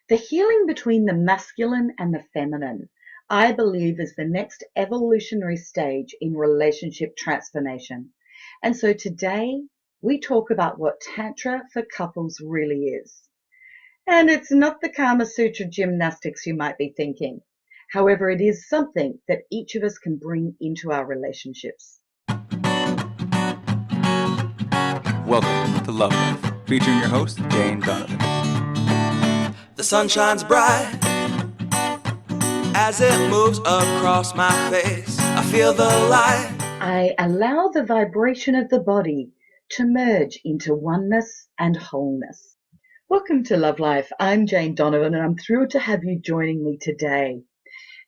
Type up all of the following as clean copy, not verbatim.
The healing between the masculine and the feminine, I believe, is the next evolutionary stage in relationship transformation. And so today we talk about what Tantra for couples really is. And it's not the Kama Sutra gymnastics you might be thinking. However, it is something that each of us can bring into our relationships. Welcome to Love Life, featuring your host, Dian. The sun shines bright as it moves across my face. I feel the light. I allow the vibration of the body to merge into oneness and wholeness. Welcome to Love Life. I'm Jane Donovan, and I'm thrilled to have you joining me today.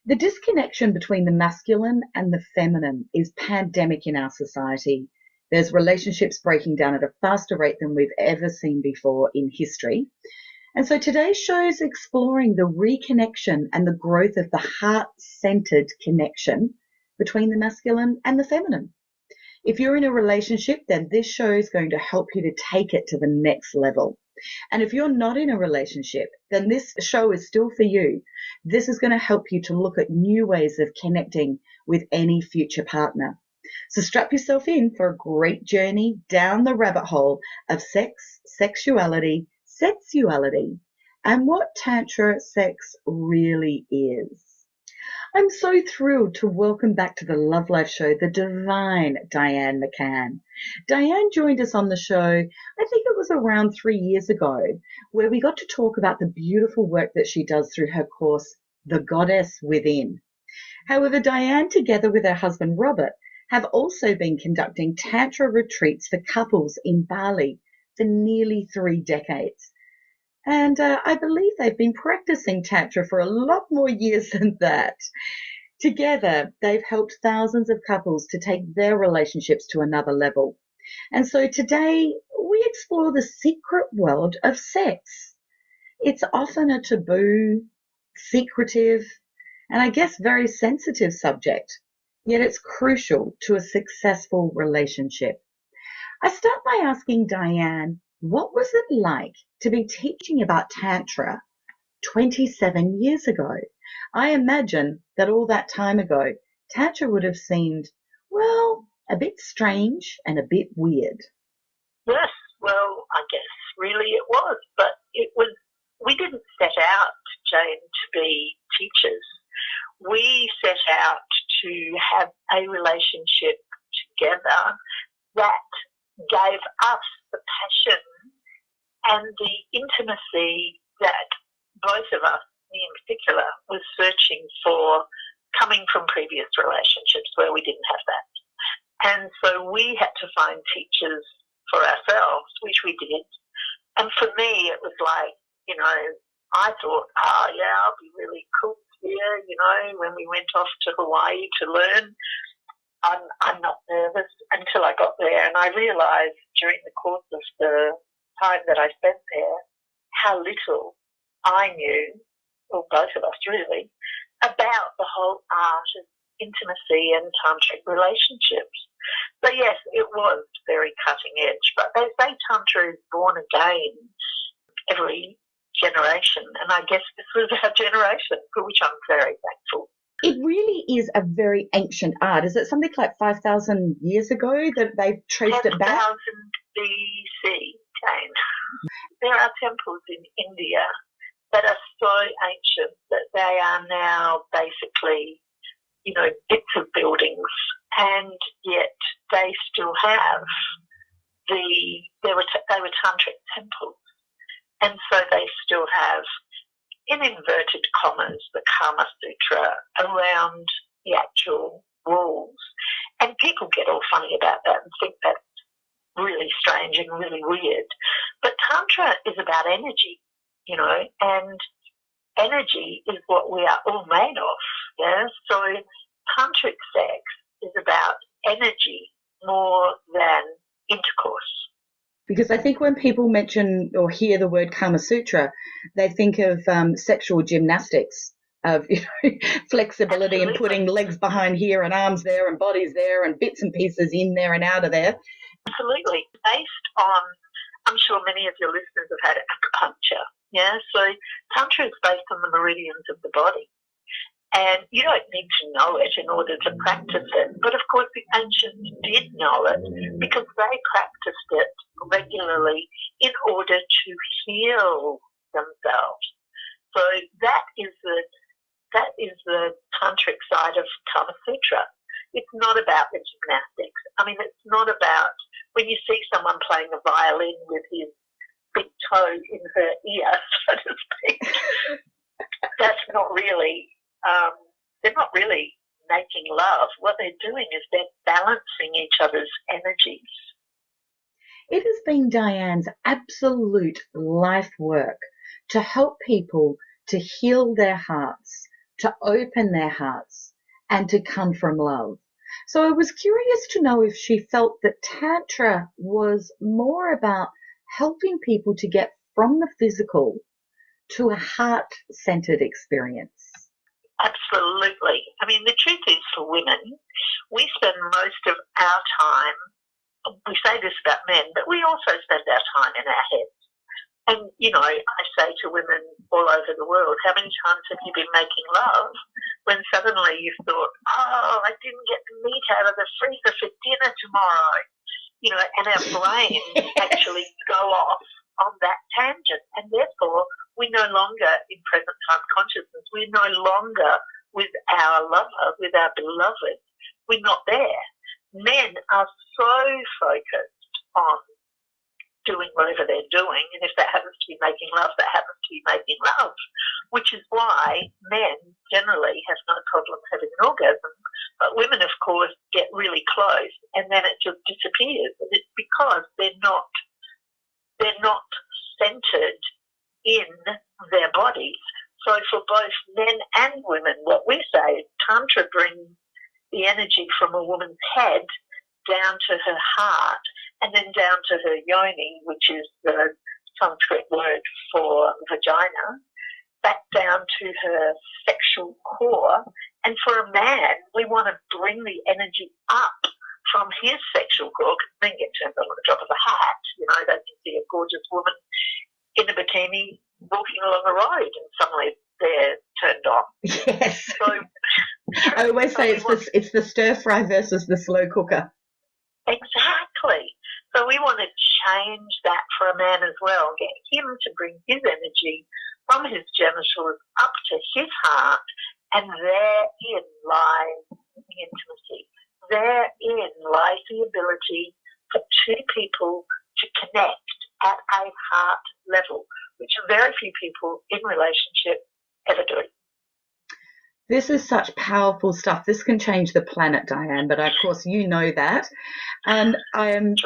The disconnection between the masculine and the feminine is pandemic in our society. There's relationships breaking down at a faster rate than we've ever seen before in history. And so today's show is exploring the reconnection and the growth of the heart-centered connection between the masculine and the feminine. If you're in a relationship, then this show is going to help you to take it to the next level. And if you're not in a relationship, then this show is still for you. This is going to help you to look at new ways of connecting with any future partner. So strap yourself in for a great journey down the rabbit hole of sex, sexuality, and what Tantra sex really is. I'm so thrilled to welcome back to the Love Life show the divine Dian McCann. Dian joined us on the show, I think it was around 3 years ago, where we got to talk about the beautiful work that she does through her course, The Goddess Within. However, Dian, together with her husband Robert, have also been conducting Tantra retreats for couples in Bali for nearly 3 decades. And I believe they've been practicing Tantra for a lot more years than that. Together, they've helped thousands of couples to take their relationships to another level. And so today, we explore the secret world of sex. It's often a taboo, secretive, and I guess very sensitive subject, yet it's crucial to a successful relationship. I start by asking Dian, what was it like to be teaching about Tantra 27 years ago? I imagine that all that time ago, Tantra would have seemed, well, a bit strange and a bit weird. Yes, well, I guess really it was, but we didn't set out, Jane, to be teachers. We set out to have a relationship together that gave us the passion and the intimacy that both of us, me in particular, was searching for, coming from previous relationships where we didn't have that. And so we had to find teachers for ourselves, which we did. And for me, it was like, I thought, I'll be really cool here, when we went off to Hawaii to learn. I'm not nervous until I got there, and I realised during the course of the time that I spent there how little I knew, or both of us really, about the whole art of intimacy and tantric relationships. So yes, it was very cutting edge, but they say Tantra is born again every generation, and I guess this was our generation, for which I'm very thankful. It really is a very ancient art. Is it something like 5,000 years ago that they've traced it back? 10,000 BC, Jane. There are temples in India that are so ancient that they are now basically, bits of buildings, and yet they still have they were tantric temples, and so they still have, in inverted commas, the Kama Sutra around the actual walls. And people get all funny about that and think that's really strange and really weird. But Tantra is about energy, and energy is what we are all made of. Yeah? So Tantric sex is about energy more than intercourse. Because I think when people mention or hear the word Kama Sutra, they think of sexual gymnastics, of flexibility. Absolutely. And putting legs behind here and arms there and bodies there and bits and pieces in there and out of there. Absolutely. Based on I'm sure many of your listeners have had acupuncture. Yeah, so Tantra is based on the meridians of the body. And you don't need to know it in order to practice it. But of course, the ancients did know it because they practiced it regularly in order to heal themselves. So that is the tantric side of Kama Sutra. It's not about the gymnastics. I mean, it's not about when you see someone playing a violin with his big toe in her ear, so to speak. That's not really. They're not really making love. What they're doing is they're balancing each other's energies. It has been Diane's absolute life work to help people to heal their hearts, to open their hearts, and to come from love. So I was curious to know if she felt that Tantra was more about helping people to get from the physical to a heart-centered experience. Absolutely. I mean, the truth is for women, we spend most of our time, we say this about men, but we also spend our time in our heads. And, you know, I say to women all over the world, how many times have you been making love when suddenly you've thought, oh, I didn't get the meat out of the freezer for dinner tomorrow? You know, and our brains actually go off on that tangent. And therefore, we're no longer in present time consciousness. We're no longer with our lover, with our beloved. We're not there. Men are so focused on doing whatever they're doing, and if that happens to be making love, that happens to be making love, which is why men generally have no problem having an orgasm, but women, of course, get really close, and then it just disappears, and it's because they're not centered in their bodies. So for both men and women, what we say is Tantra brings the energy from a woman's head down to her heart and then down to her yoni, which is the Sanskrit word for vagina, back down to her sexual core. And for a man, we want to bring the energy up from his sexual core, because men get turned on at the drop of a hat. You know, they can see a gorgeous woman in a bikini walking along a road and suddenly they're turned on. Yes. So, I always say it's the stir fry versus the slow cooker. Exactly. So we want to change that for a man as well, get him to bring his energy from his genitals up to his heart, and therein lies the intimacy. Therein lies the ability for two people to connect at a heart level, which very few people in relationship ever do. This is such powerful stuff. This can change the planet, Diane, but of course you know that. And I am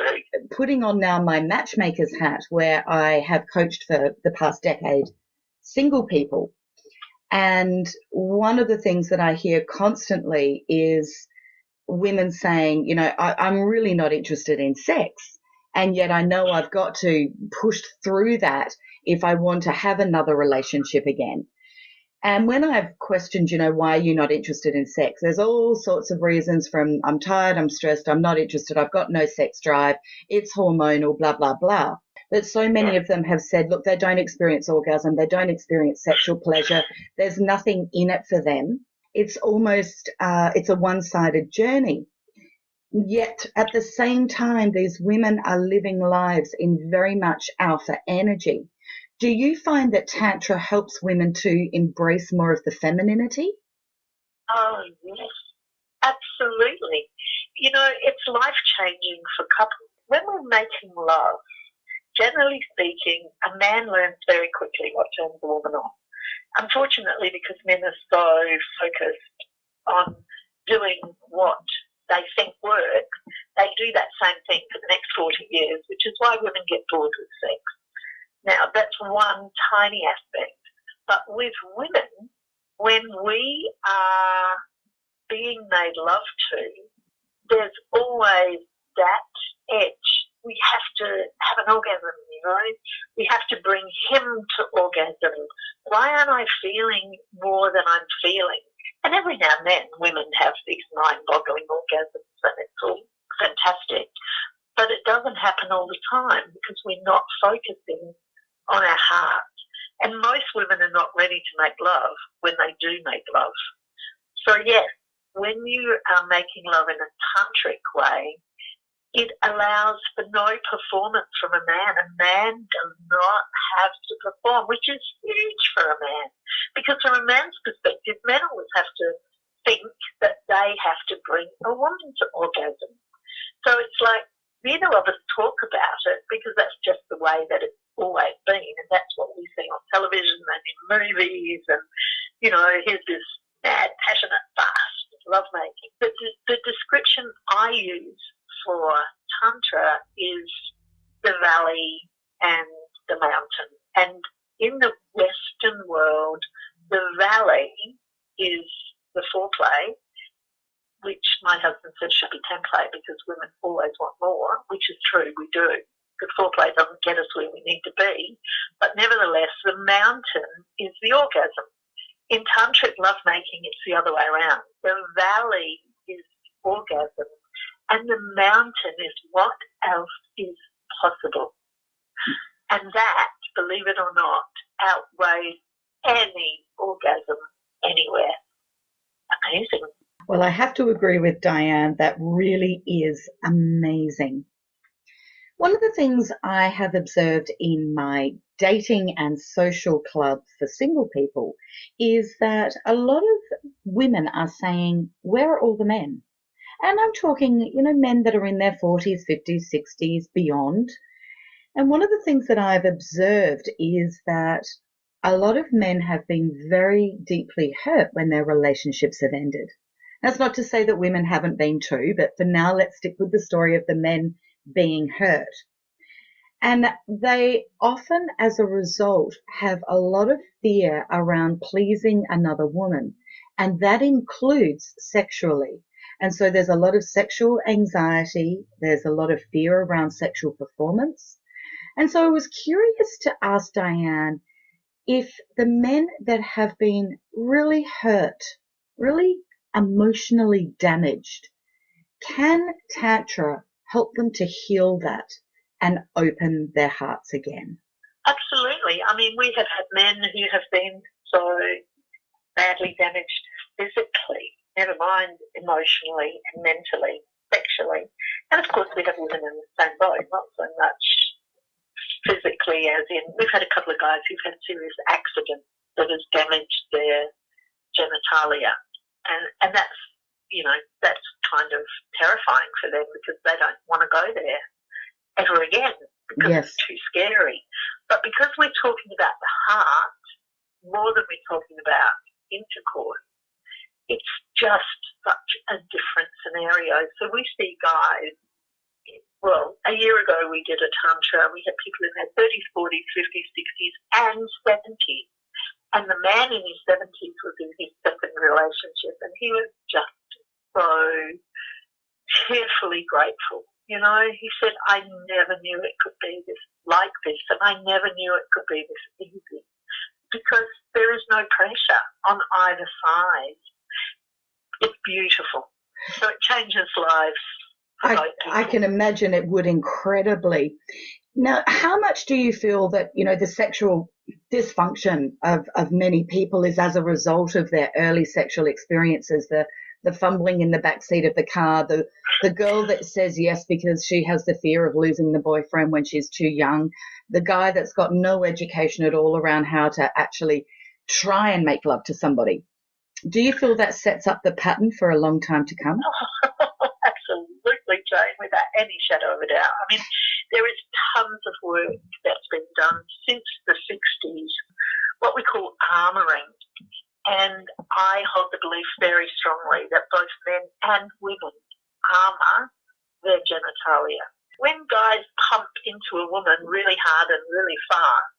putting on now my matchmaker's hat, where I have coached for the past decade single people. And one of the things that I hear constantly is women saying, you know, I'm really not interested in sex. And yet I know I've got to push through that if I want to have another relationship again. And when I've questioned, you know, why are you not interested in sex? There's all sorts of reasons, from I'm tired, I'm stressed, I'm not interested, I've got no sex drive, it's hormonal, blah, blah, blah. But so many of them have said, look, they don't experience orgasm, they don't experience sexual pleasure, there's nothing in it for them. It's almost, it's a one-sided journey. Yet at the same time, these women are living lives in very much alpha energy. Do you find that Tantra helps women to embrace more of the femininity? Oh, yes, absolutely. You know, it's life-changing for couples. When we're making love, generally speaking, a man learns very quickly what turns a woman on. Unfortunately, because men are so focused on doing what they think works, they do that same thing for the next 40 years, which is why women get bored with sex. Now, that's one tiny aspect. But with women, when we are being made love to, there's always that edge. We have to have an orgasm, you know. We have to bring him to orgasm. Why aren't I feeling more than I'm feeling? And every now and then, women have these mind-boggling orgasms, and it's all fantastic. but it doesn't happen all the time because we're not focusing on our heart. And most women are not ready to make love when they do make love. So yes, when you are making love in a tantric way, it allows for no performance from a man. A man does not have to perform, which is huge for a man. Because from a man's perspective, men always have to think that they have to bring a woman to orgasm. So it's like neither of us talk about it because that's just the way that it's always been, and that's what we see on television and in movies, and, you know, here's this mad, passionate, fast lovemaking. But the description I use for Tantra is the valley and the mountain. And in the Western world, the valley is the foreplay, which my husband says should be template because women always want more, which is true, we do. The foreplay doesn't get us where we need to be. But nevertheless, the mountain is the orgasm. In tantric lovemaking, it's the other way around. The valley is orgasm, and the mountain is what else is possible. And that, believe it or not, outweighs any orgasm anywhere. Amazing. Well, I have to agree with Diane. That really is amazing. One of the things I have observed in my dating and social club for single people is that a lot of women are saying, where are all the men? And I'm talking, men that are in their 40s, 50s, 60s, beyond. And one of the things that I've observed is that a lot of men have been very deeply hurt when their relationships have ended. That's not to say that women haven't been too, but for now, let's stick with the story of the men being hurt. And they often, as a result, have a lot of fear around pleasing another woman, and that includes sexually. And so there's a lot of sexual anxiety, there's a lot of fear around sexual performance. And so I was curious to ask Diane if the men that have been really hurt, really emotionally damaged, can Tantra help them to heal that and open their hearts again? Absolutely. I mean, we have had men who have been so badly damaged physically, never mind emotionally and mentally, sexually. And of course, we have women in the same boat, not so much physically as in, we've had a couple of guys who've had serious accidents that has damaged their genitalia. And that's, that's kind of terrifying for them because they don't want to go there ever again because it's too scary. But because we're talking about the heart more than we're talking about intercourse, it's just such a different scenario. So we see guys, well, a year ago we did a Tantra. We had people who had 30s, 40s, 50s, 60s and 70s. And the man in his 70s was in his second relationship, and he was just so tearfully grateful. He said, I never knew it could be this like this, and I never knew it could be this easy because there is no pressure on either side. It's beautiful. So it changes lives. I can imagine it would incredibly. Now, how much do you feel that, the sexual dysfunction of many people is as a result of their early sexual experiences, the fumbling in the backseat of the car, the girl that says yes because she has the fear of losing the boyfriend when she's too young, the guy that's got no education at all around how to actually try and make love to somebody? Do you feel that sets up the pattern for a long time to come? Absolutely, Jane, without any shadow of a doubt. I mean, there is tons of work that's been done since the 60s, what we call armouring. And I hold the belief very strongly that both men and women armour their genitalia. When guys pump into a woman really hard and really fast,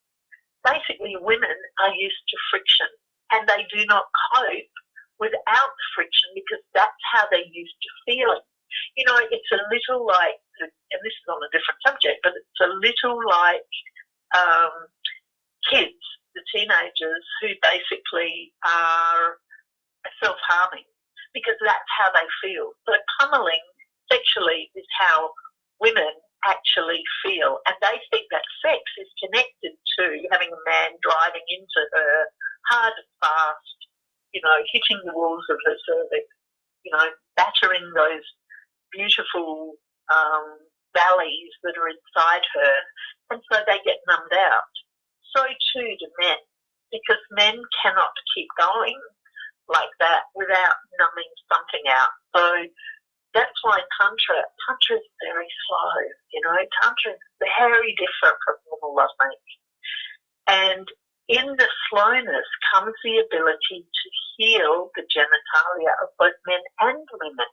basically women are used to friction and they do not cope without friction because that's how they're used to feeling. It's a little like, and this is on a different subject, but it's a little like kids, the teenagers who basically are self-harming because that's how they feel. So pummeling sexually is how women actually feel. And they think that sex is connected to having a man driving into her hard and fast, hitting the walls of her cervix, battering those beautiful valleys that are inside her, and so they get numbed out. So too do men, because men cannot keep going like that without numbing something out. So that's why Tantra is very slow, Tantra is very different from normal lovemaking. And in the slowness comes the ability to heal the genitalia of both men and women.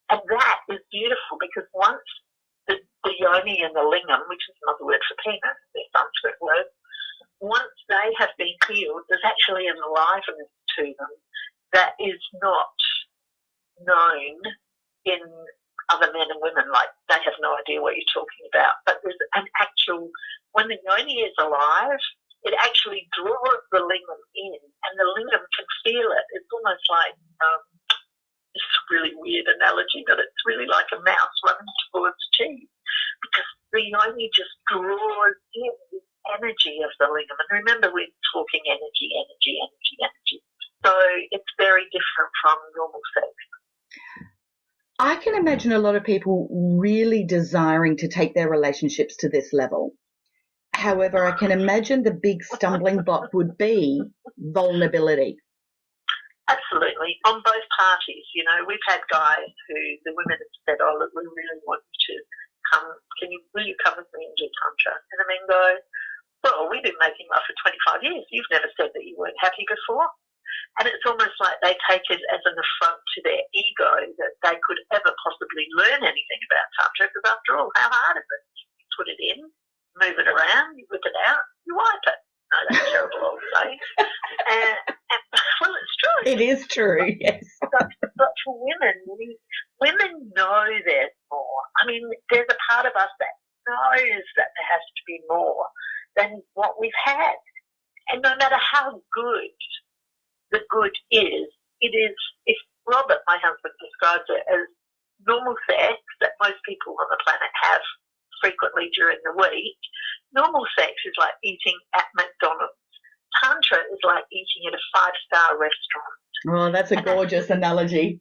And that is beautiful, because once the yoni and the lingam, which is another word for penis, they're Sanskrit words, once they have been healed, there's actually an aliveness to them that is not known in other men and women. Like, they have no idea what you're talking about. But there's an actual, when the yoni is alive, it actually draws the lingam in, and the lingam can feel it. It's almost like, it's a really weird analogy, but it's really like a mouse running towards cheese, because the yoni just draws in the energy of the lingam. And remember, we're talking energy. So it's very different from normal sex. I can imagine a lot of people really desiring to take their relationships to this level. However, I can imagine the big stumbling block would be vulnerability. Absolutely, on both parties. We've had guys who the women have said, "Oh, look, we really want you to come. Will you come with me and do Tantra?" And the men go, "Well, we've been making love for 25 years. You've never said that you weren't happy before." And it's almost like they take it as an affront to their ego that they could ever possibly learn anything about Tantra, because after all, how hard is it? You put it in, move it around, you whip it out, you wipe it. No, that's a terrible old saying. Well, it's true. It is true, yes. But for women, women know there's more. I mean, there's a part of us that knows that there has to be more than what we've had. And no matter how good the good is, it is, if Robert, my husband, describes it as normal sex that most people on the planet have frequently during the week, normal sex is like eating at McDonald's. Tantra is like eating at a 5-star restaurant. Oh, that's a gorgeous analogy.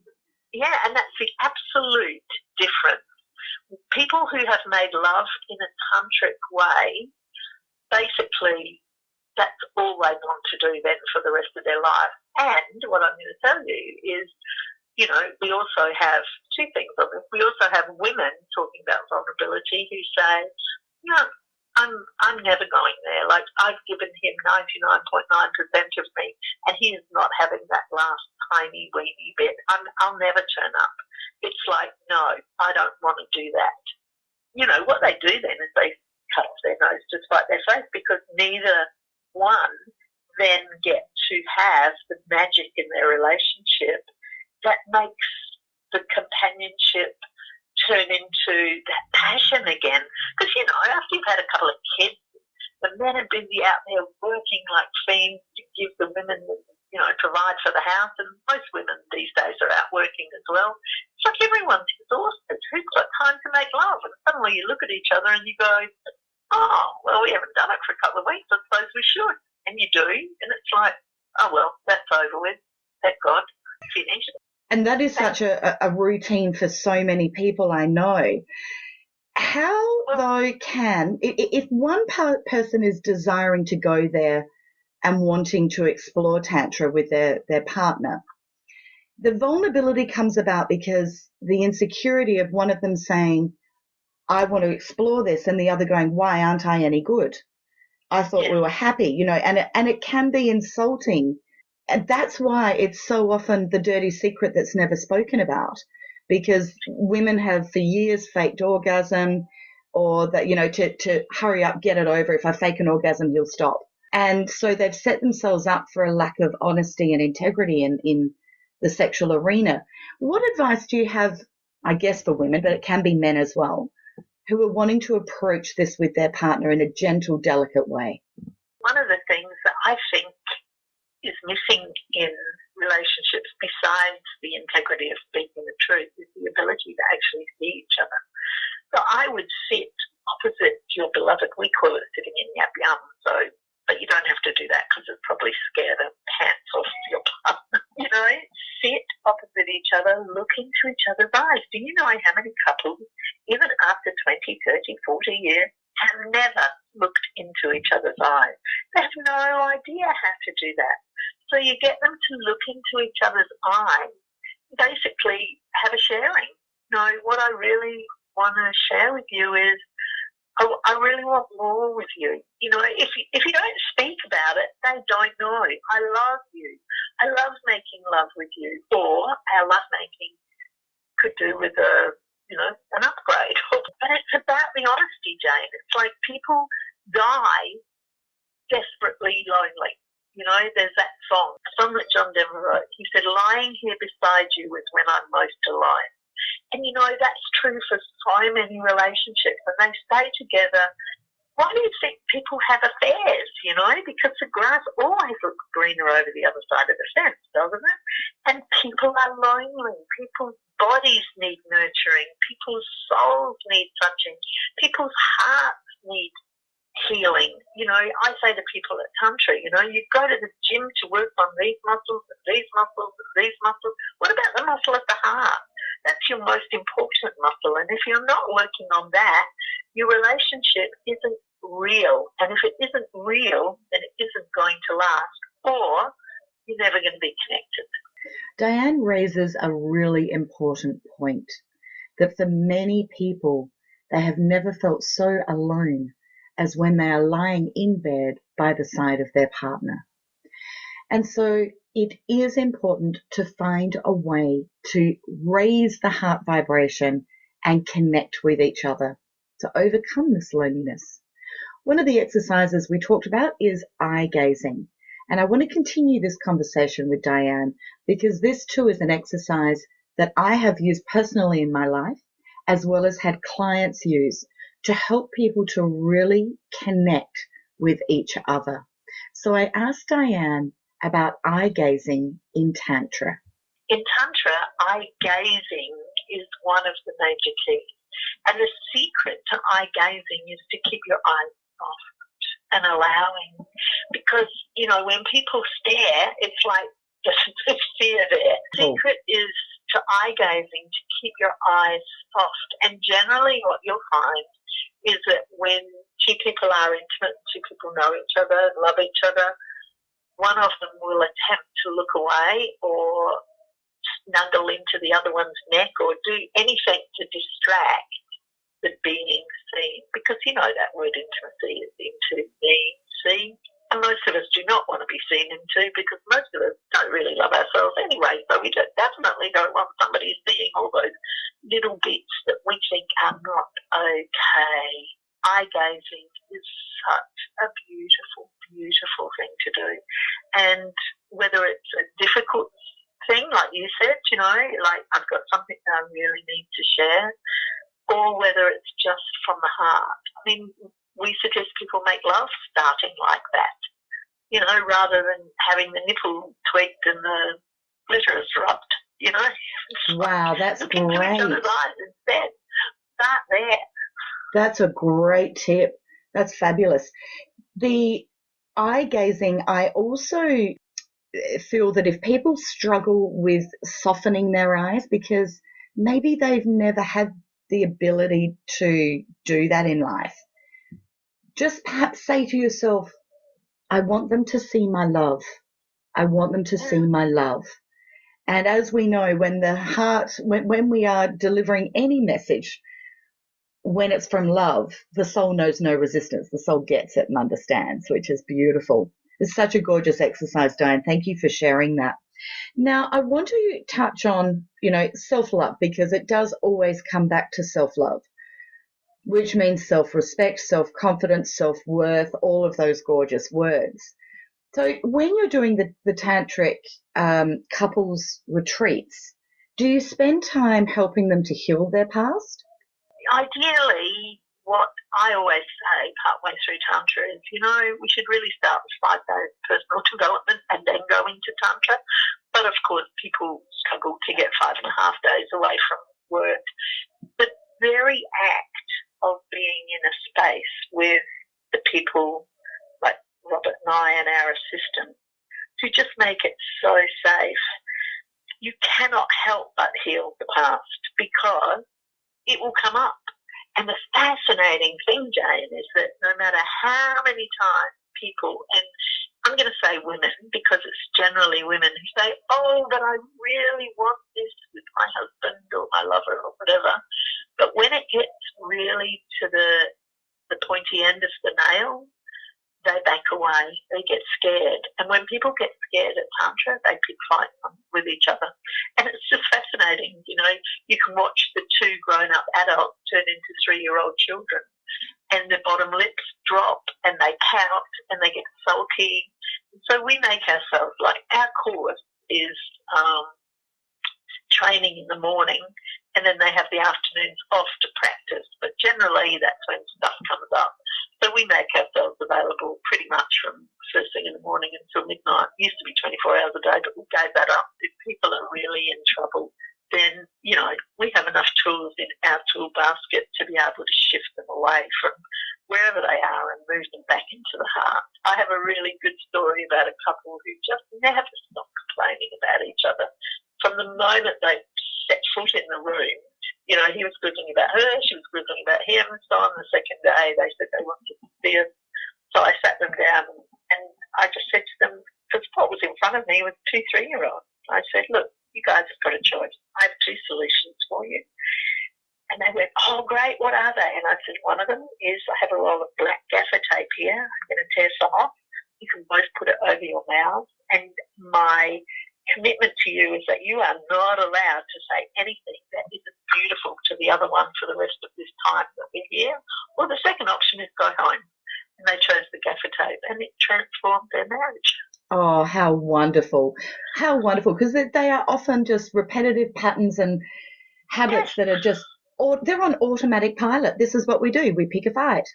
Yeah, and that's the absolute difference. People who have made love in a tantric way, basically, that's all they want to do then for the rest of their life. And what I'm going to tell you is, we also have two things on this. We also have women talking about vulnerability who say, I'm never going there. Like, I've given him 99.9% of me, and he is not having that last tiny weeny bit. I'll never turn up. It's like, no, I don't want to do that. What they do then is they cut off their nose to spite their face, because neither one then get to have the magic in their relationship that makes the companionship turn into that passion again. Because, after you've had a couple of kids, the men are busy out there working like fiends to give the women, provide for the house. And most women these days are out working as well. It's like everyone's exhausted. Who's got time to make love? And suddenly you look at each other and you go, oh, well, we haven't done it for a couple of weeks. I suppose we should. And you do. And it's like, oh, well, that's over with. Thank God. Finished. And that is such a routine for so many people I know. How, though, if one person is desiring to go there and wanting to explore Tantra with their partner, the vulnerability comes about because the insecurity of one of them saying, I want to explore this, and the other going, why aren't I any good? I thought we were happy, and it can be insulting. And that's why it's so often the dirty secret that's never spoken about, because women have for years faked orgasm, or that, to hurry up, get it over. If I fake an orgasm, you'll stop. And so they've set themselves up for a lack of honesty and integrity in the sexual arena. What advice do you have, I guess, for women, but it can be men as well, who are wanting to approach this with their partner in a gentle, delicate way? One of the things that I think is missing in relationships, besides the integrity of speaking the truth, is the ability to actually see each other. So I would sit opposite your beloved. We call it sitting in yap yum. So, but you don't have to do that because it'd probably scare the pants off your partner. Sit opposite each other, look into each other's eyes. Do you know how many couples, even after 20, 30, 40 years, have never looked into each other's eyes? They have no idea how to do that. So you get them to look into each other's eyes, basically have a sharing. What I really want to share with you is I really want more with you. If you don't speak about it, they don't know. I love you. I love making love with you. Or our love making could do with an upgrade. But it's about the honesty, Jane. It's like people die desperately lonely. There's that song that John Denver wrote. He said, lying here beside you is when I'm most alone. And, that's true for so many relationships. And they stay together. Why do you think people have affairs, Because the grass always looks greener over the other side of the fence, doesn't it? And people are lonely. People's bodies need nurturing. People's souls need touching. People's hearts need healing. I say to people at Tantra, you go to the gym to work on these muscles and these muscles and these muscles. What about the muscle of the heart? That's your most important muscle. And if you're not working on that, your relationship isn't real. And if it isn't real, then it isn't going to last. Or you're never going to be connected. Diane raises a really important point, that for many people, they have never felt so alone as when they are lying in bed by the side of their partner. And so it is important to find a way to raise the heart vibration and connect with each other to overcome this loneliness. One of the exercises we talked about is eye gazing. And I want to continue this conversation with Diane because this too is an exercise that I have used personally in my life, as well as had clients use to help people to really connect with each other. So I asked Diane about eye gazing in Tantra. In Tantra, eye gazing is one of the major keys. And the secret to eye gazing is to keep your eyes soft and allowing. Because, when people stare, it's like there's fear there. The secret is to eye gazing to keep your eyes soft. And generally what you'll find is that when two people are intimate, two people know each other, love each other, one of them will attempt to look away or snuggle into the other one's neck or do anything to distract the being seen. Because that word intimacy is into being seen. And most of us do not want to be seen into because most of us don't really love ourselves anyway. So we definitely don't want somebody seeing all those little bits that we think are not okay. Eye gazing is such a beautiful, beautiful thing to do. And whether it's a difficult thing, like you said, like I've got something that I really need to share, or whether it's just from the heart. I mean, we suggest people make love starting like that, rather than having the nipple tweaked and the clitoris rubbed, Wow, that's Look into great. each other's eyes instead. Start there. That's a great tip. That's fabulous. The eye gazing, I also feel that if people struggle with softening their eyes because maybe they've never had the ability to do that in life, just perhaps say to yourself, I want them to see my love. I want them to see my love. And as we know, when the heart, when we are delivering any message, when it's from love, the soul knows no resistance. The soul gets it and understands, which is beautiful. It's such a gorgeous exercise, Diane. Thank you for sharing that. Now, I want to touch on, self-love, because it does always come back to self-love, which means self-respect, self-confidence, self-worth, all of those gorgeous words. So when you're doing the tantric couples retreats, do you spend time helping them to heal their past? Ideally, what I always say partway through Tantra is, we should really start with 5 days personal development and then go into Tantra. But of course, people struggle to get 5.5 days away from work. The very act being in a space with the people like Robert and I and our assistant to just make it so safe. You cannot help but heal the past because it will come up. And the fascinating thing, Jane, is that no matter how many times people, and I'm going to say women because it's generally women who say, oh, but I really want this with my husband or my lover or whatever. But when it gets really to the pointy end of the nail, they back away, they get scared. And when people get scared at Tantra, they pick fights with each other. And it's just fascinating, you know. You can watch the two grown-up adults turn into 3-year-old children and their bottom lips drop and they pout and they get sulky. So we make ourselves, like our course is training in the morning and then they have the afternoons off to practice. But generally that's when stuff comes up. So we make ourselves available pretty much from first thing in the morning until midnight. It used to be 24 hours a day, but we gave that up. If people are really in trouble, then, you know, we have enough tools in our tool basket to be able to shift them away from wherever they are and move them back into the heart. I have a really good story about a couple who just never stop complaining about each other. From the moment they set foot in the room, you know, he was grizzling about her, she was grizzling about him. So on the second day, they said they wanted to see us. So I sat them down and I just said to them, because what was in front of me was 2 3-year-olds. I said, look, you guys have got a choice. I have 2 solutions for you. And they went, oh, great, what are they? And I said, one of them is I have a roll of black gaffer tape here. I'm going to tear some off. You can both put it over your mouths. And my commitment to you is that you are not allowed to say anything that isn't beautiful to the other one for the rest of this time that we're here. Or the second option is go home. And they chose the gaffer tape and it transformed their marriage. Oh, how wonderful. How wonderful. Because they are often just repetitive patterns and habits that are just, or they're on automatic pilot. This is what we do. We pick a fight.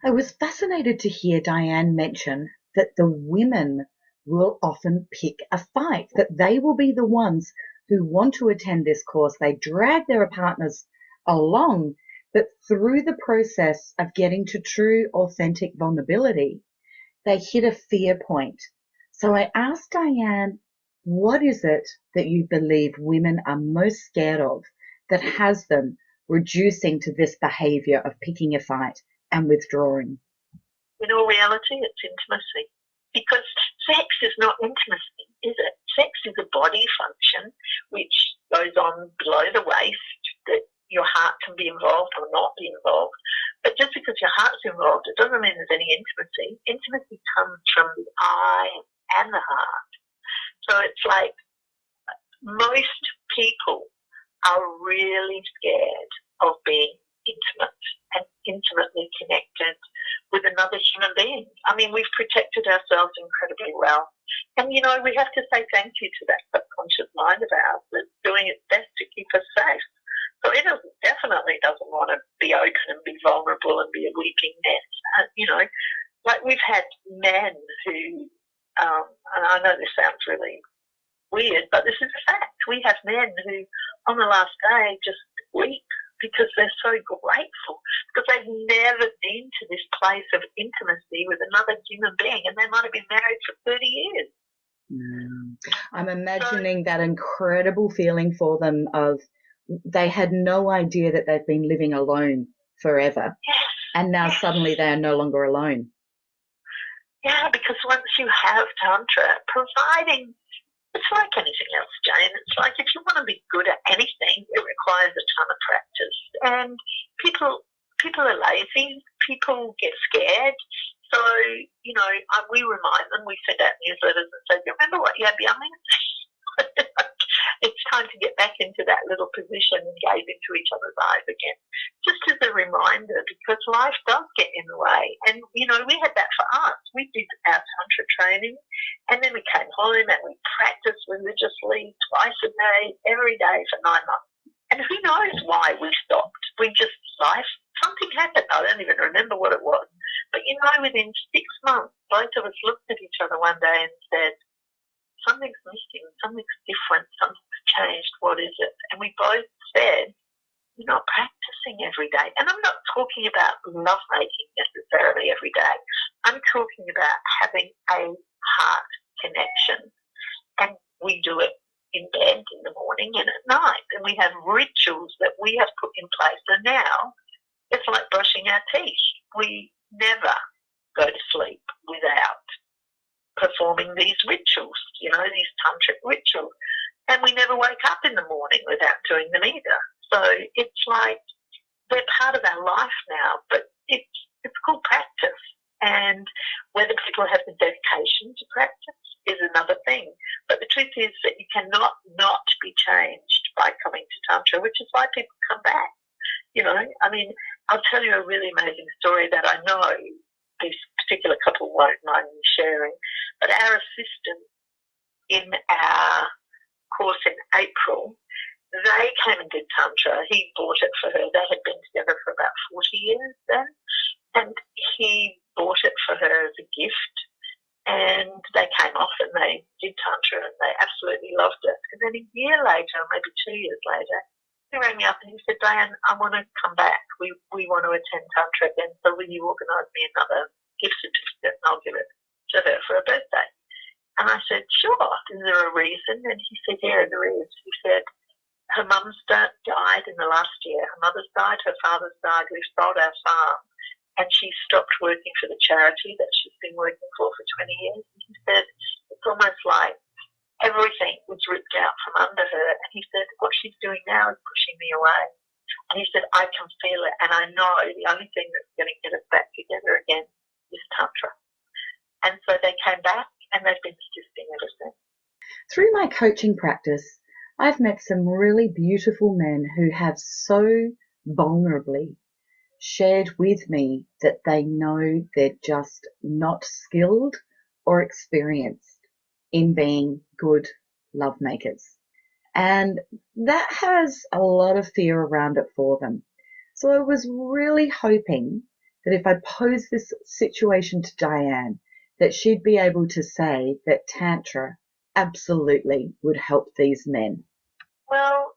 I was fascinated to hear Diane mention that the women will often pick a fight, that they will be the ones who want to attend this course. They drag their partners along, but through the process of getting to true, authentic vulnerability, they hit a fear point. So I asked Diane, what is it that you believe women are most scared of that has them reducing to this behavior of picking a fight and withdrawing? In all reality, it's intimacy. Because sex is not intimacy, is it? Sex is a body function which goes on below the waist, that your heart can be involved or not be involved. But just because your heart's involved, it doesn't mean there's any intimacy. Intimacy comes from the eye and the heart. So it's like most people are really scared of being intimate and intimately connected with another human being. I mean, we've protected ourselves incredibly well. And, you know, we have to say thank you to that subconscious mind of ours that's doing its best to keep us safe. So it definitely doesn't want to be open and be vulnerable and be a weeping mess. You know, like we've had men who, and I know this sounds really weird, but this is a fact. We have men who, on the last day, just weep because they're so grateful, because they've never been to this place of intimacy with another human being, and they might have been married for 30 years. I'm imagining that incredible feeling for them of they had no idea that they've been living alone forever, and now suddenly they are no longer alone. Yeah, because once you have Tantra, providing, it's like anything else, Jane. It's like if you want to be good at anything, it requires a ton of practice. And people are lazy. People get scared. So, you know, we remind them. We send out newsletters and say, "You remember what you had yummy?" It's time to get back into that little position and gaze into each other's eyes again, just as a reminder, because life does get in the way. And, you know, we had that for us. We did our Tantra training, and then we came home and we practiced religiously twice a day, every day for 9 months. And who knows why we stopped. Something happened. I don't even remember what it was. But, you know, within 6 months, both of us looked at each other one day and said, something's missing, something's different, something's changed, what is it? And we both said, you're not practicing every day. And I'm not talking about lovemaking necessarily every day. I'm talking about having a heart connection. And we do it in bed in the morning and at night. And we have rituals that we have put in place. And now it's like brushing our teeth. We never go to sleep without performing these rituals, these tantric rituals. And we never wake up in the morning without doing them either. So it's like they're part of our life now, but it's called practice. And whether people have the dedication to practice is another thing. But the truth is that you cannot not be changed by coming to Tantra, which is why people come back. I'll tell you a really amazing story that I know this particular couple won't mind me sharing. But our assistant in our course in April, they came and did Tantra. He bought it for her. They had been together for about 40 years then. And he bought it for her as a gift. And they came off and they did Tantra and they absolutely loved it. And then a year later, maybe 2 years later, he rang me up and he said, Dian, I want to come back. We want to attend Tantra again. So will you organise me another gift certificate and I'll give it to her for her birthday? And I said, sure. Is there a reason? And he said, yeah, there is. He said, her mum's died in the last year. Her mother's died, her father's died. We've sold our farm. And she stopped working for the charity that she's been working for 20 years. And he said, it's almost like everything was ripped out from under her. And he said, what she's doing now is pushing me away. And he said, I can feel it. And I know the only thing that's going to get us back together again is Tantra. And so they came back and they've been persisting ever since. Through my coaching practice, I've met some really beautiful men who have so vulnerably shared with me that they know they're just not skilled or experienced in being good love makers. And that has a lot of fear around it for them. So I was really hoping that if I posed this situation to Dian, that she'd be able to say that Tantra absolutely would help these men. Well,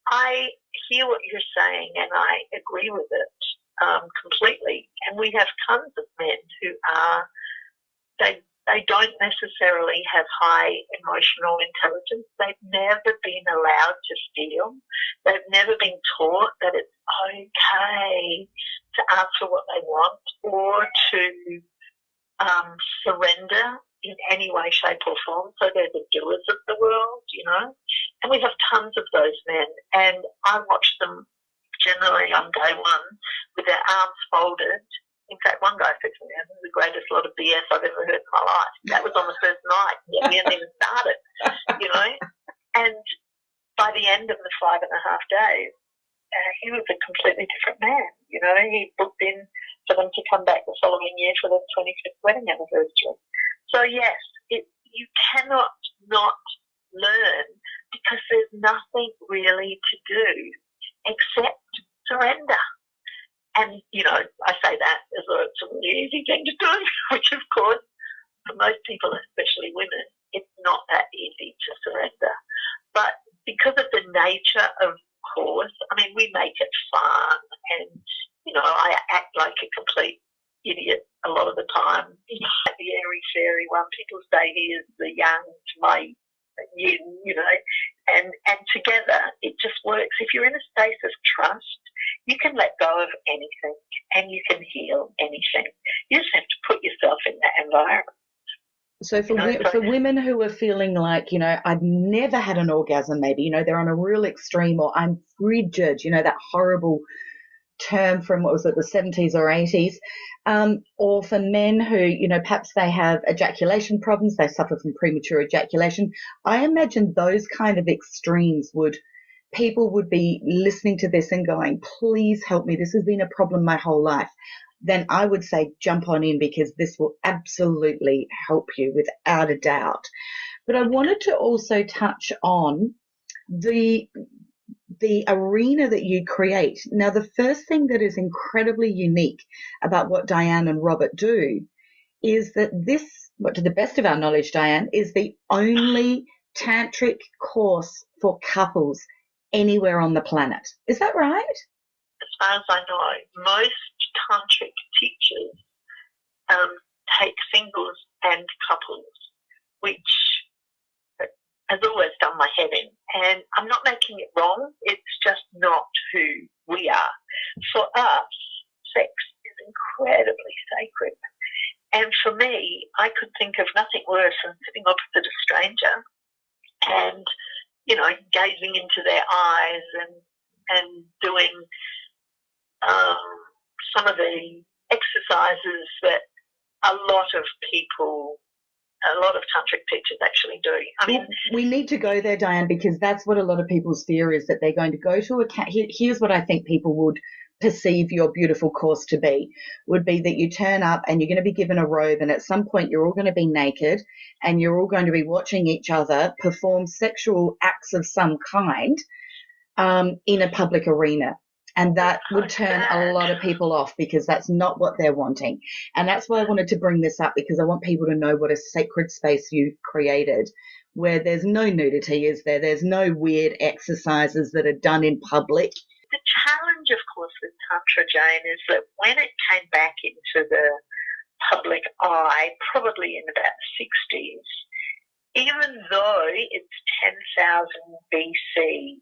I hear what you're saying and I agree with it completely. And we have tons of men who they don't necessarily have high emotional intelligence. They've never been allowed to feel. They've never been taught that it's okay to ask for what they want or to surrender in any way, shape or form. So they're the doers of the world, And we have tons of those men. And I watch them generally on day one with their arms folded. In fact, one guy said to me, "This is the greatest lot of BS I've ever heard in my life." That was on the first night. Yet we hadn't even started, And by the end of the 5.5 days, he was a completely different man. He booked in for them to come back the following year for their 25th wedding anniversary. So yes, you cannot not learn because there's nothing really to do except surrender. And, I say that as though it's a really easy thing to do, which of course, for most people, especially women, it's not that easy to surrender. But because of the nature of course, we make it fun and, I act like a complete idiot a lot of the time. Like the airy-fairy one. People say he is the yang to my yin, and together it just works. If you're in a state of trust, you can let go of anything and you can heal anything. You just have to put yourself in that environment. So for women who are feeling like, I've never had an orgasm, maybe, they're on a real extreme, or I'm frigid, that horrible term from, what was it, the 70s or 80s, or for men who, perhaps they have ejaculation problems, they suffer from premature ejaculation. I imagine those kind of extremes people would be listening to this and going, please help me. This has been a problem my whole life. Then I would say jump on in, because this will absolutely help you without a doubt. But I wanted to also touch on the arena that you create. Now, the first thing that is incredibly unique about what Dian and Robert do is that this, to the best of our knowledge, Dian, is the only tantric course for couples anywhere on the planet. Is that right? As far as I know, most tantric teachers take singles and couples, which has always done my head in. And I'm not making it wrong. It's just not who we are. For us, sex is incredibly sacred. And for me, I could think of nothing worse than sitting opposite a stranger and, you know, gazing into their eyes and doing some of the exercises that a lot of tantric teachers actually do. I mean, we need to go there, Diane, because that's what a lot of people's fear is, that they're going to go to here's what I think people would perceive your beautiful course to be, would be that you turn up and you're going to be given a robe, and at some point you're all going to be naked and you're all going to be watching each other perform sexual acts of some kind in a public arena. And that would turn a lot of people off, because that's not what they're wanting. And that's why I wanted to bring this up, because I want people to know what a sacred space you've created, where there's no nudity, is there? There's no weird exercises that are done in public. The challenge, of course, with Tantra, Jane, is that when it came back into the public eye, probably in about the 60s, even though it's 10,000 BC,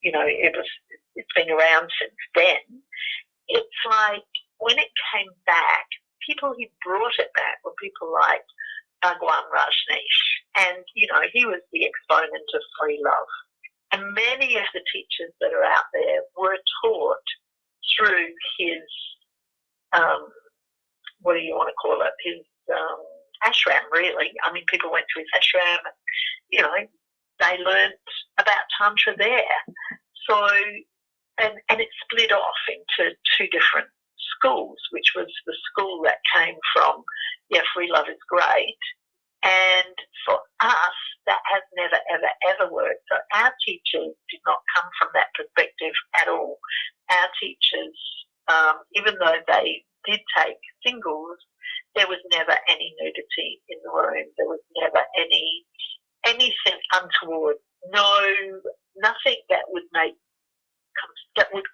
you know, it's been around since then, it's like when it came back, people who brought it back were people like Bhagwan Rajneesh, and, you know, he was the exponent of free love. And many of the teachers that are out there were taught through his, what do you want to call it, his ashram, really. I mean, people went to his ashram and, you know, they learnt about Tantra there. So, and it split off into two different schools, which was the school that came from, yeah, free love is great. And for us, that has never, ever, ever worked. So our teachers did not come from that perspective at all. Our teachers, even though they did take singles, there was never any nudity in the room. There was never anything untoward. No, nothing that would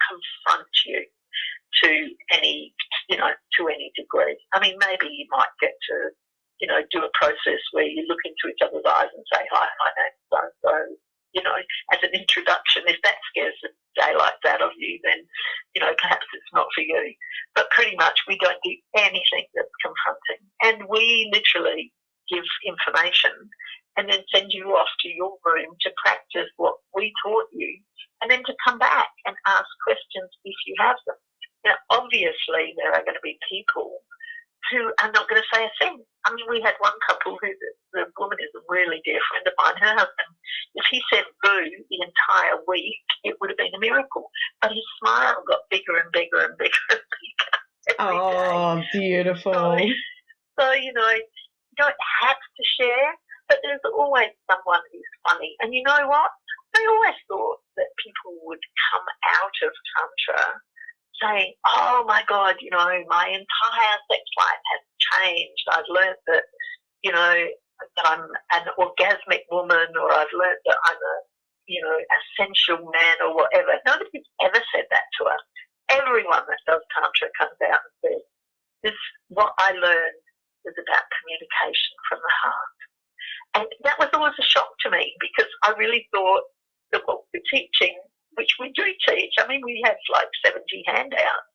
confront you to any, you know, to any degree. I mean, maybe you might get to, you know, do a process where you look into each other's eyes and say, hi, my name's so-and-so, you know, as an introduction. If that scares the daylights out of you, then, you know, perhaps it's not for you. But pretty much we don't do anything that's confronting. And we literally give information and then send you off to your room to practice what we taught you, and then to come back and ask questions if you have them. Now, obviously, there are going to be people who are not going to say a thing. I mean, we had one couple who, the woman is a really dear friend of mine, her husband, if he said boo the entire week, it would have been a miracle. But his smile got bigger and bigger and bigger and bigger every day. Beautiful. So, you know, you don't have to share, but there's always someone who's funny. And you know what? I always thought that people would come out of Tantra saying, oh my God, you know, my entire sex life has changed. I've learned that, you know, that I'm an orgasmic woman, or I've learned that I'm a, you know, a sensual man, or whatever. Nobody's ever said that to us. Everyone that does Tantra comes out and says, this, what I learned was about communication from the heart. And that was always a shock to me, because I really thought that what we're teaching, which we do teach, I mean, we have like 70 handouts,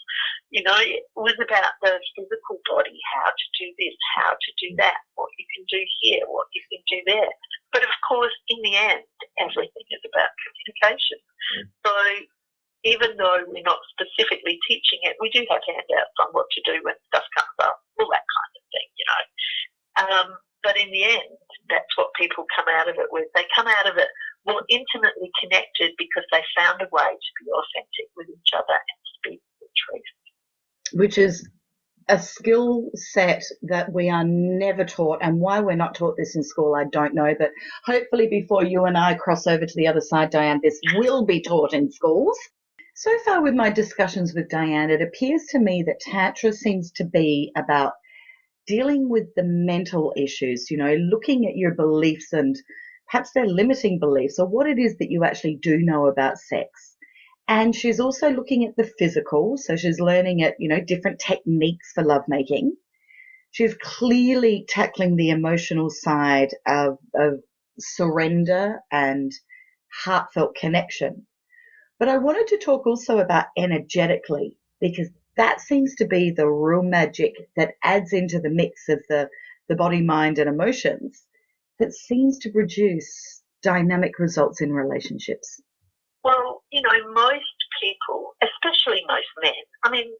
you know, it was about the physical body, how to do this, how to do that, what you can do here, what you can do there. But of course, in the end, everything is about communication. So even though we're not specifically teaching it, we do have handouts on what to do when stuff comes up, all that kind of thing, you know. But in the end, that's what people come out of it with. They come out of it more intimately connected, because they found a way to be authentic with each other and speak the truth. Which is a skill set that we are never taught, and why we're not taught this in school, I don't know. But hopefully before you and I cross over to the other side, Diane, this will be taught in schools. So far with my discussions with Diane, it appears to me that Tantra seems to be about dealing with the mental issues, you know, looking at your beliefs and perhaps their limiting beliefs or what it is that you actually do know about sex. And she's also looking at the physical. So she's learning at, different techniques for lovemaking. She's clearly tackling the emotional side of surrender and heartfelt connection. But I wanted to talk also about energetically, because that seems to be the real magic that adds into the mix of the body, mind, and emotions that seems to produce dynamic results in relationships. Well, most people, especially most men, I mean,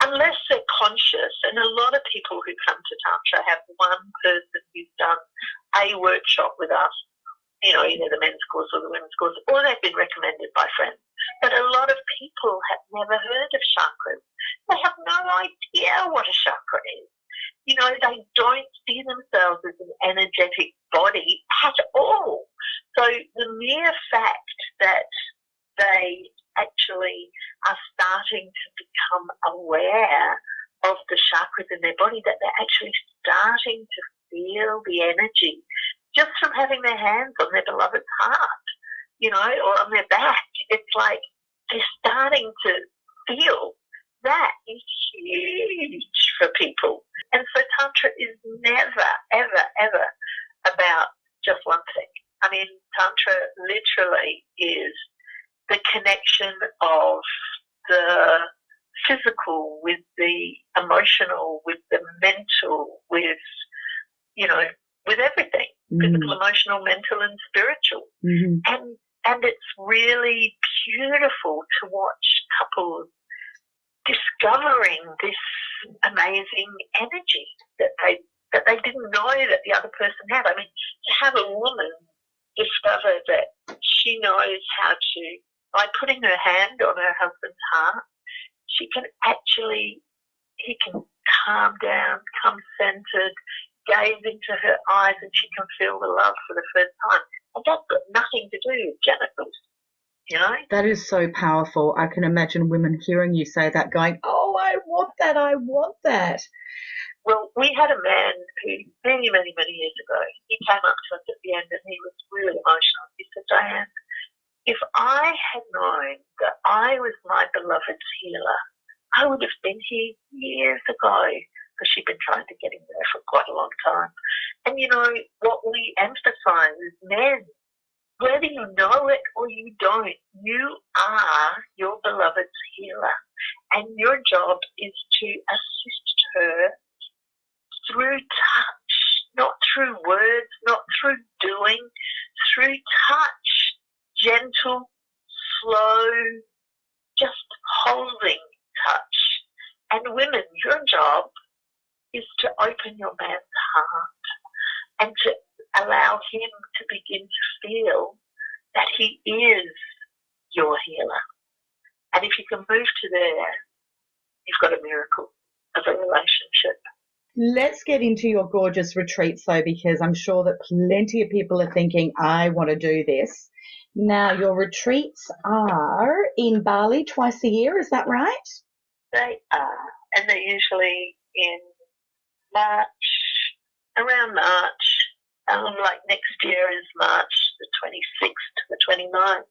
unless they're conscious, and a lot of people who come to Tantra have one person who's done a workshop with us, either the men's course or the women's course, or they've been recommended by friends. But a lot of people have never heard of chakras. They have no idea what a chakra is. They don't see themselves as an energetic body at all. So the mere fact that they actually are starting to become aware of the chakras in their body, that they're actually starting to feel the energy just from having their hands on their beloved's heart, or on their back. It's like they're starting to feel. That is huge for people. And so Tantra is never, ever, ever about just one thing. I mean, Tantra literally is the connection of the physical with the emotional, with the mental, with, with everything. Physical, emotional, mental, and spiritual. Mm-hmm. And it's really beautiful to watch couples discovering this amazing energy that they didn't know that the other person had. I mean, to have a woman discover that she knows how to, by putting her hand on her husband's heart, he can calm down, come centered, gaze into her eyes, and she can feel the love for the first time. And that's got nothing to do with genitals, That is so powerful. I can imagine women hearing you say that going, oh, I want that, I want that. Well, we had a man who many, many, many years ago, he came up to us at the end and he was really emotional. He said, Diane, if I had known that I was my beloved's healer, I would have been here years ago, because she'd been trying to get him there for quite a long time. And, what we emphasize is men, whether you know it or you don't, you are your beloved's healer. And your job is to assist her through touch, not through words, not through doing, through touch, gentle, slow, just holding touch. And women, your job is to open your man's heart and to allow him to begin to feel that he is your healer. And if you can move to there, you've got a miracle of a relationship. Let's get into your gorgeous retreats, though, because I'm sure that plenty of people are thinking, I want to do this. Now, your retreats are in Bali twice a year, is that right? They are, and they're usually in March, around March. Like next year is March the 26th to the 29th,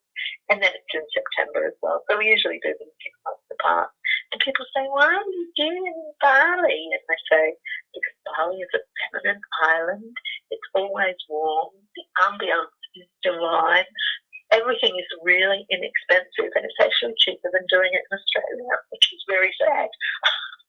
and then it's in September as well. So we usually do them 6 months apart. And people say, why are you doing Bali? And I say, because Bali is a feminine island. It's always warm. The ambience is divine. Everything is really inexpensive, and it's actually cheaper than doing it in Australia, which is very sad.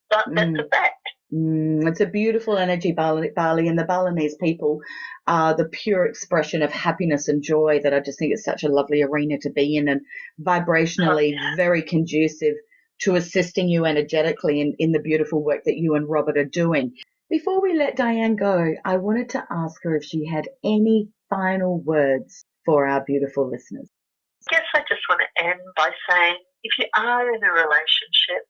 But that's a fact. It's a beautiful energy, Bali, and the Balinese people are the pure expression of happiness and joy that I just think it's such a lovely arena to be in, and vibrationally very conducive to assisting you energetically in the beautiful work that you and Robert are doing. Before we let Diane go, I wanted to ask her if she had any final words for our beautiful listeners. I guess I just want to end by saying, if you are in a relationship,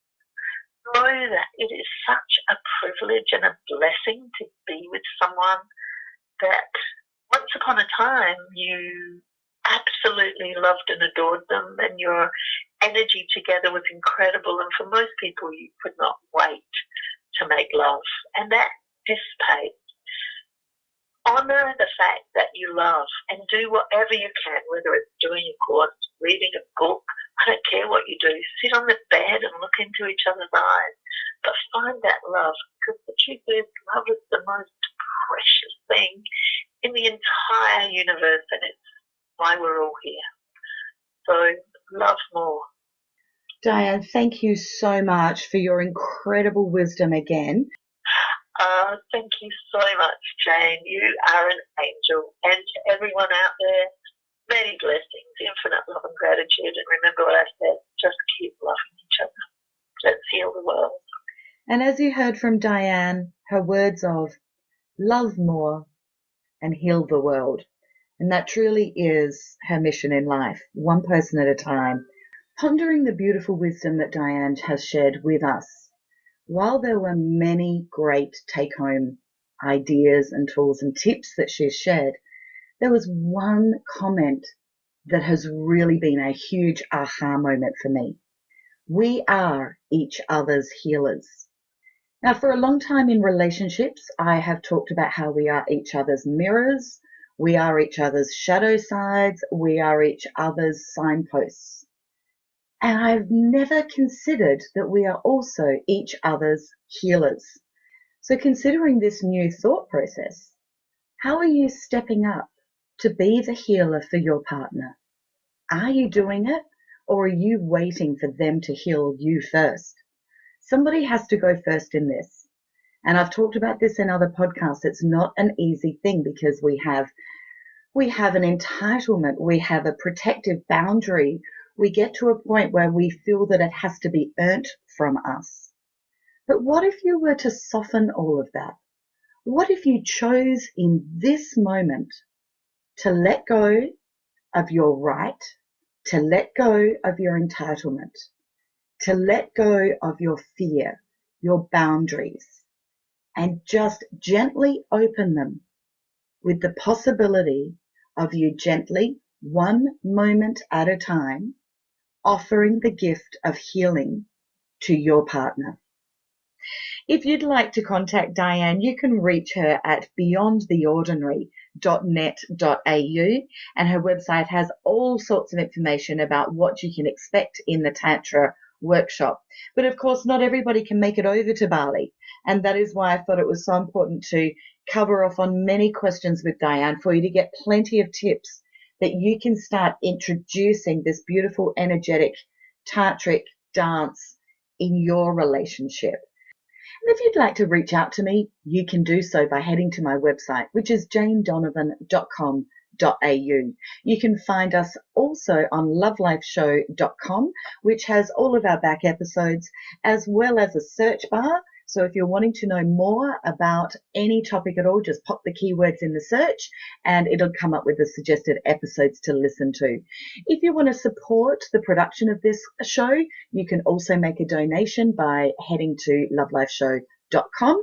know that it is such a privilege and a blessing to be with someone that once upon a time you absolutely loved and adored them, and your energy together was incredible, and for most people you could not wait to make love, and that dissipates. honour the fact that you love and do whatever you can, whether it's doing a course, reading a book, I don't care what you do. Sit on the bed and look into each other's eyes, but find that love, because the truth is love is the most precious thing in the entire universe, and it's why we're all here. So love more. Dian, thank you so much for your incredible wisdom again. Thank you so much, Jane. You are an angel. And to everyone out there, many blessings, infinite love and gratitude. And remember what I said, just keep loving each other. Let's heal the world. And as you heard from Dian, her words of love more and heal the world. And that truly is her mission in life, one person at a time. Pondering the beautiful wisdom that Dian has shared with us, while there were many great take-home ideas and tools and tips that she shared, there was one comment that has really been a huge aha moment for me. We are each other's healers. Now, for a long time in relationships, I have talked about how we are each other's mirrors, we are each other's shadow sides, we are each other's signposts. And I've never considered that we are also each other's healers. So considering this new thought process, how are you stepping up to be the healer for your partner? Are you doing it, or are you waiting for them to heal you first? Somebody has to go first in this. And I've talked about this in other podcasts. It's not an easy thing because we have an entitlement, we have a protective boundary. We get to a point where we feel that it has to be earned from us. But what if you were to soften all of that? What if you chose in this moment to let go of your right, to let go of your entitlement, to let go of your fear, your boundaries, and just gently open them with the possibility of you gently, one moment at a time, offering the gift of healing to your partner. If you'd like to contact Dian, you can reach her at beyondtheordinary.net.au, and her website has all sorts of information about what you can expect in the Tantra workshop. But of course, not everybody can make it over to Bali, and that is why I thought it was so important to cover off on many questions with Dian for you to get plenty of tips that you can start introducing this beautiful, energetic, tantric dance in your relationship. And if you'd like to reach out to me, you can do so by heading to my website, which is janedonovan.com.au. You can find us also on lovelifeshow.com, which has all of our back episodes, as well as a search bar. So if you're wanting to know more about any topic at all, just pop the keywords in the search and it'll come up with the suggested episodes to listen to. If you want to support the production of this show, you can also make a donation by heading to lovelifeshow.com.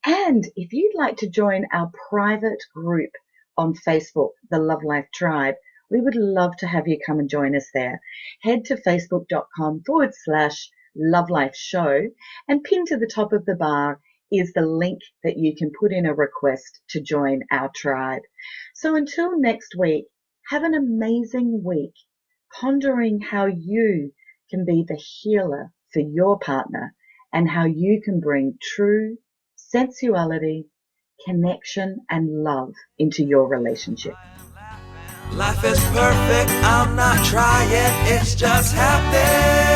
And if you'd like to join our private group on Facebook, the Love Life Tribe, we would love to have you come and join us there. Head to facebook.com/Love Life Show, and pinned to the top of the bar is the link that you can put in a request to join our tribe. So until next week, have an amazing week, pondering how you can be the healer for your partner and how you can bring true sensuality, connection, and love into your relationship. Life is perfect, I'm not trying, it's just happening.